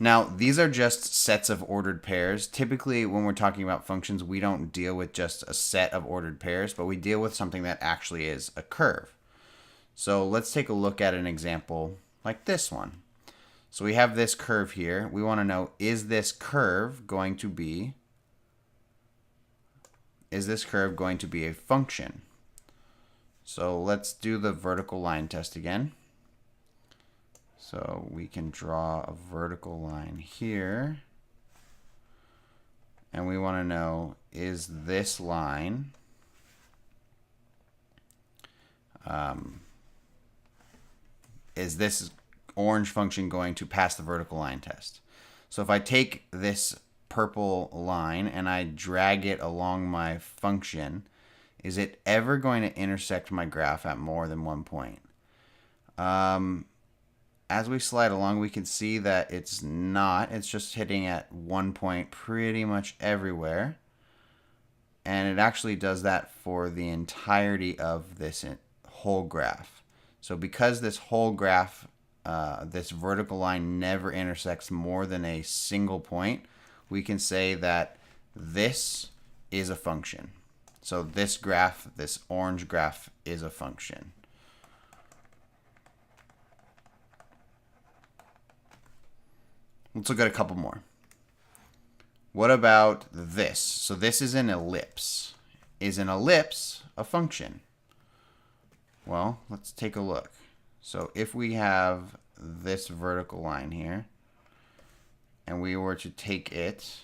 Now, these are just sets of ordered pairs. Typically, when we're talking about functions, we don't deal with just a set of ordered pairs, but we deal with something that actually is a curve. So let's take a look at an example like this one. So we have this curve here. We want to know, is this curve going to be a function? So let's do the vertical line test again. So we can draw a vertical line here. And we want to know, is this line is this orange function going to pass the vertical line test? So if I take this purple line and I drag it along my function, is it ever going to intersect my graph at more than one point? As we slide along, we can see that it's not. It's just hitting at one point pretty much everywhere. And it actually does that for the entirety of this whole graph. So because this whole graph, this vertical line never intersects more than a single point, we can say that this is a function. So this graph, this orange graph, is a function. Let's look at a couple more. What about this? So this is an ellipse. Is an ellipse a function? Well, let's take a look. So if we have this vertical line here, and we were to take it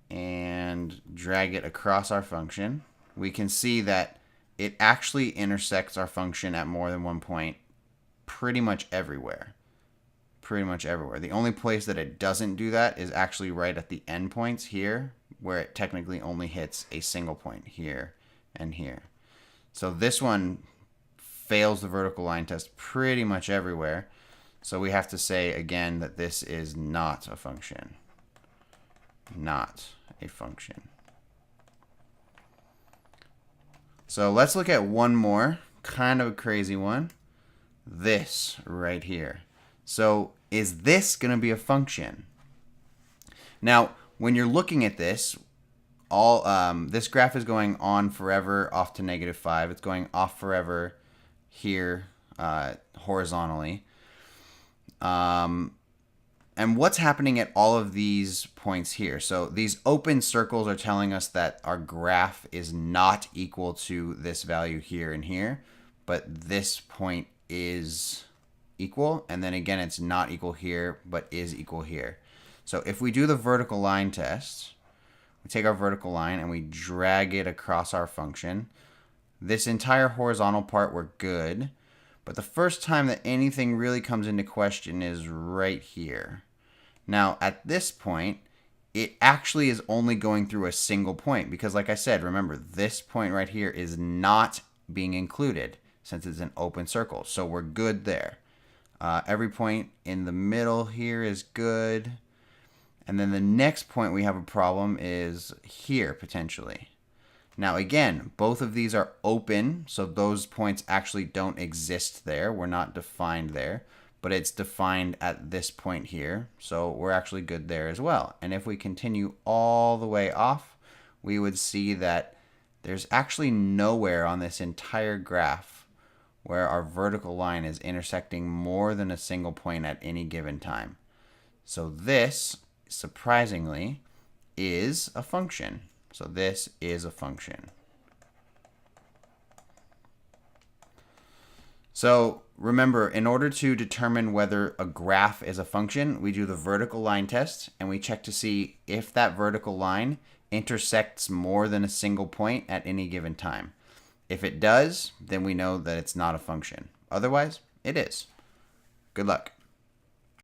and drag it across our function, we can see that it actually intersects our function at more than one point pretty much everywhere. Pretty much everywhere. The only place that it doesn't do that is actually right at the endpoints here, where it technically only hits a single point here and here. So this one fails the vertical line test pretty much everywhere. So we have to say again that this is not a function. Not a function. So let's look at one more, kind of a crazy one. This right here. So is this going to be a function? Now, when you're looking at this, this graph is going on forever, off to -5. It's going off forever here horizontally. And what's happening at all of these points here? So these open circles are telling us that our graph is not equal to this value here and here, but this point is equal, and then again it's not equal here but is equal here. So if we do the vertical line test, we take our vertical line and we drag it across our function. This entire horizontal part we're good, but the first time that anything really comes into question is right here. Now at this point it actually is only going through a single point because, like I said, remember this point right here is not being included since it's an open circle, so we're good there. Every point in the middle here is good. And then the next point we have a problem is here, potentially. Now, again, both of these are open, so those points actually don't exist there. We're not defined there, but it's defined at this point here. So we're actually good there as well. And if we continue all the way off, we would see that there's actually nowhere on this entire graph where our vertical line is intersecting more than a single point at any given time. So this, surprisingly, is a function. So this is a function. So remember, in order to determine whether a graph is a function, we do the vertical line test and we check to see if that vertical line intersects more than a single point at any given time. If it does, then we know that it's not a function. Otherwise, it is. Good luck.